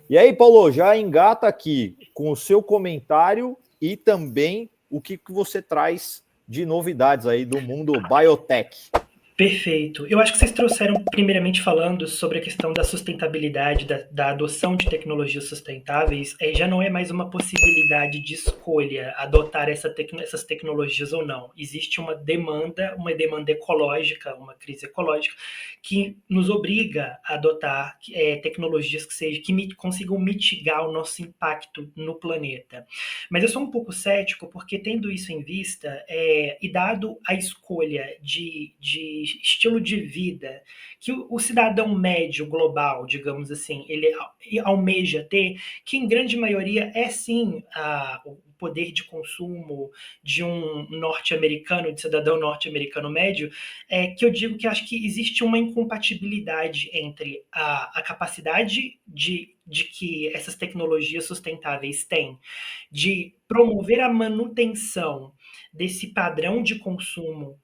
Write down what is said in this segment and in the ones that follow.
E aí, Paulo, já engata aqui com o seu comentário e também o que você traz de novidades aí do mundo biotech. Perfeito. Eu acho que vocês trouxeram, primeiramente, falando sobre a questão da sustentabilidade, da adoção de tecnologias sustentáveis, já não é mais uma possibilidade de escolha adotar essas tecnologias ou não. Existe uma demanda ecológica, uma crise ecológica, que nos obriga a adotar tecnologias que consigam mitigar o nosso impacto no planeta. Mas eu sou um pouco cético, porque tendo isso em vista, e dado a escolha de estilo de vida que o cidadão médio global, digamos assim, ele almeja ter, que em grande maioria é sim o poder de consumo de um norte-americano, de cidadão norte-americano médio, que eu digo que acho que existe uma incompatibilidade entre a capacidade de que essas tecnologias sustentáveis têm de promover a manutenção desse padrão de consumo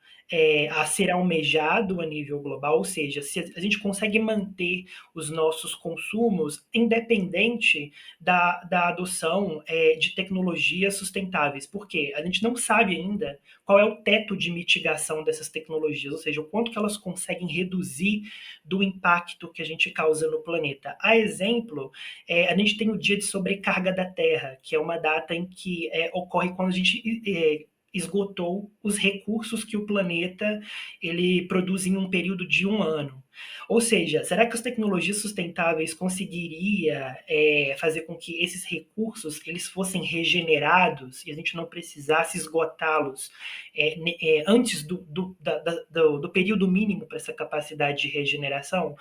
a ser almejado a nível global, ou seja, se a gente consegue manter os nossos consumos independente da adoção de tecnologias sustentáveis, porque a gente não sabe ainda qual é o teto de mitigação dessas tecnologias, ou seja, o quanto que elas conseguem reduzir do impacto que a gente causa no planeta. A exemplo, a gente tem o dia de sobrecarga da Terra, que é uma data em que ocorre quando a gente esgotou os recursos que o planeta ele produz em um período de um ano. Ou seja, será que as tecnologias sustentáveis conseguiria fazer com que esses recursos eles fossem regenerados e a gente não precisasse esgotá-los antes do período mínimo para essa capacidade de regeneração?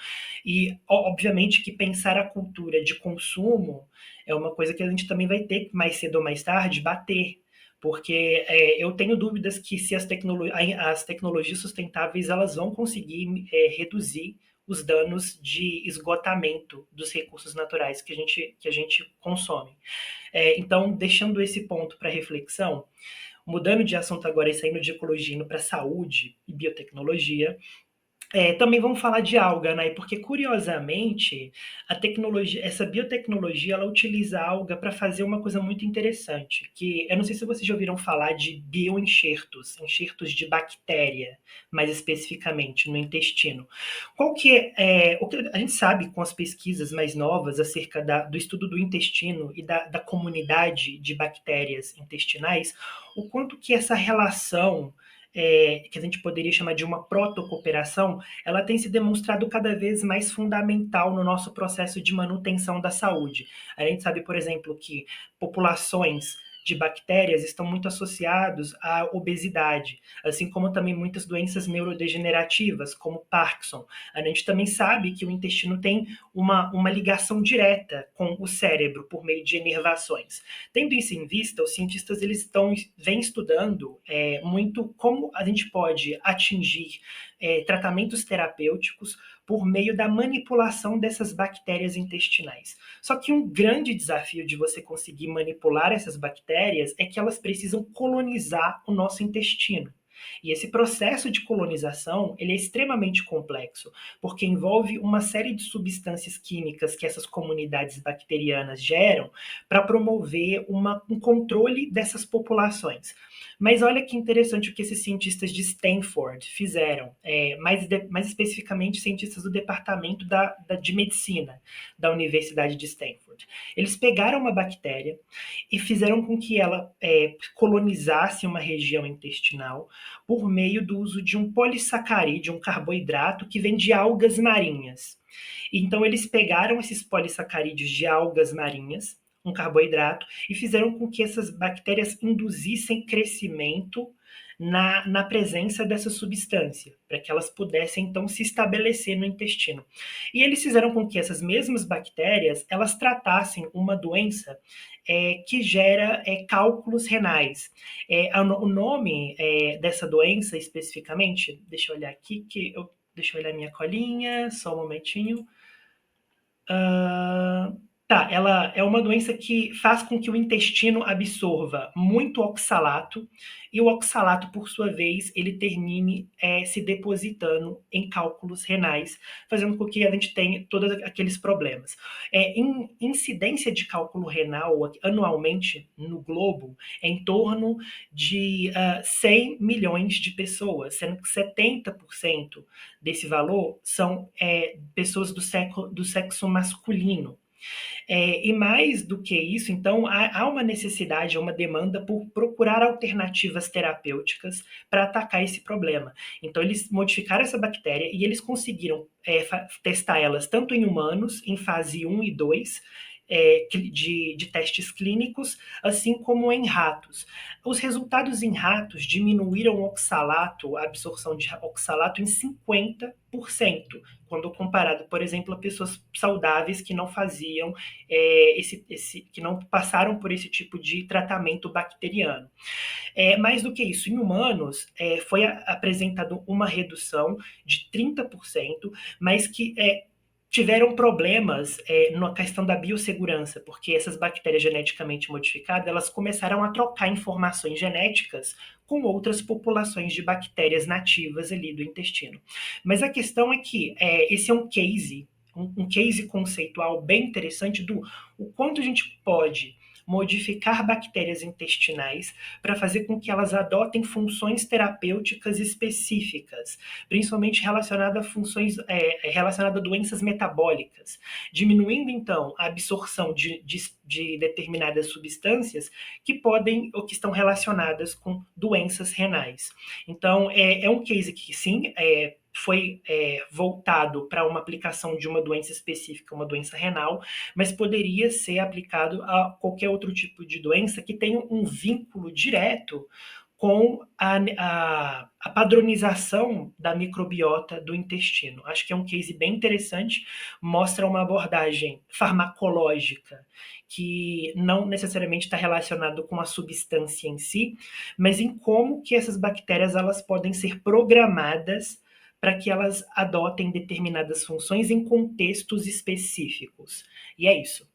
E, obviamente, que pensar a cultura de consumo é uma coisa que a gente também vai ter, mais cedo ou mais tarde, bater. Porque eu tenho dúvidas que se as tecnologias sustentáveis elas vão conseguir reduzir os danos de esgotamento dos recursos naturais que a gente consome. Então, deixando esse ponto para reflexão, mudando de assunto agora e saindo de ecologia indo para saúde e biotecnologia, também vamos falar de alga, né? Porque curiosamente a tecnologia, essa biotecnologia, ela utiliza a alga para fazer uma coisa muito interessante, que eu não sei se vocês já ouviram falar de bioenxertos, enxertos de bactéria, mais especificamente no intestino. Qual que o que a gente sabe com as pesquisas mais novas acerca do estudo do intestino e da comunidade de bactérias intestinais, o quanto que essa relação que a gente poderia chamar de uma protocooperação, ela tem se demonstrado cada vez mais fundamental no nosso processo de manutenção da saúde. A gente sabe, por exemplo, que populações de bactérias estão muito associados à obesidade, assim como também muitas doenças neurodegenerativas, como Parkinson. A gente também sabe que o intestino tem uma ligação direta com o cérebro por meio de inervações. Tendo isso em vista, os cientistas vêm estudando muito como a gente pode atingir tratamentos terapêuticos por meio da manipulação dessas bactérias intestinais. Só que um grande desafio de você conseguir manipular essas bactérias é que elas precisam colonizar o nosso intestino. E esse processo de colonização ele é extremamente complexo, porque envolve uma série de substâncias químicas que essas comunidades bacterianas geram para promover um controle dessas populações. Mas olha que interessante o que esses cientistas de Stanford fizeram, mais especificamente cientistas do departamento de medicina da Universidade de Stanford. Eles pegaram uma bactéria e fizeram com que ela colonizasse uma região intestinal por meio do uso de um polissacarídeo, um carboidrato que vem de algas marinhas. Então eles pegaram esses polissacarídeos de algas marinhas, um carboidrato, e fizeram com que essas bactérias induzissem crescimento na presença dessa substância, para que elas pudessem então se estabelecer no intestino. E eles fizeram com que essas mesmas bactérias elas tratassem uma doença que gera cálculos renais. O nome dessa doença especificamente, deixa eu olhar aqui, deixa eu olhar minha colinha, só um momentinho. Ela é uma doença que faz com que o intestino absorva muito oxalato, e o oxalato, por sua vez, ele termine se depositando em cálculos renais, fazendo com que a gente tenha todos aqueles problemas. Incidência de cálculo renal anualmente no globo é em torno de 100 milhões de pessoas, sendo que 70% desse valor são pessoas do sexo masculino. E mais do que isso, então, há uma necessidade, uma demanda por procurar alternativas terapêuticas para atacar esse problema. Então, eles modificaram essa bactéria e eles conseguiram testar elas tanto em humanos, em fase 1 e 2, de testes clínicos, assim como em ratos. Os resultados em ratos diminuíram o oxalato, a absorção de oxalato em 50%, quando comparado, por exemplo, a pessoas saudáveis que não faziam que não passaram por esse tipo de tratamento bacteriano. Mais do que isso, em humanos foi apresentado uma redução de 30%, mas que tiveram problemas na questão da biossegurança, porque essas bactérias geneticamente modificadas, elas começaram a trocar informações genéticas com outras populações de bactérias nativas ali do intestino. Mas a questão é que esse é um case conceitual bem interessante do o quanto a gente pode modificar bactérias intestinais para fazer com que elas adotem funções terapêuticas específicas, principalmente relacionadas a funções relacionadas a doenças metabólicas, diminuindo então a absorção de determinadas substâncias que podem ou que estão relacionadas com doenças renais. Então, é um case que sim, foi voltado para uma aplicação de uma doença específica, uma doença renal, mas poderia ser aplicado a qualquer outro tipo de doença que tenha um vínculo direto com a padronização da microbiota do intestino. Acho que é um case bem interessante, mostra uma abordagem farmacológica que não necessariamente está relacionado com a substância em si, mas em como que essas bactérias elas podem ser programadas para que elas adotem determinadas funções em contextos específicos. E é isso.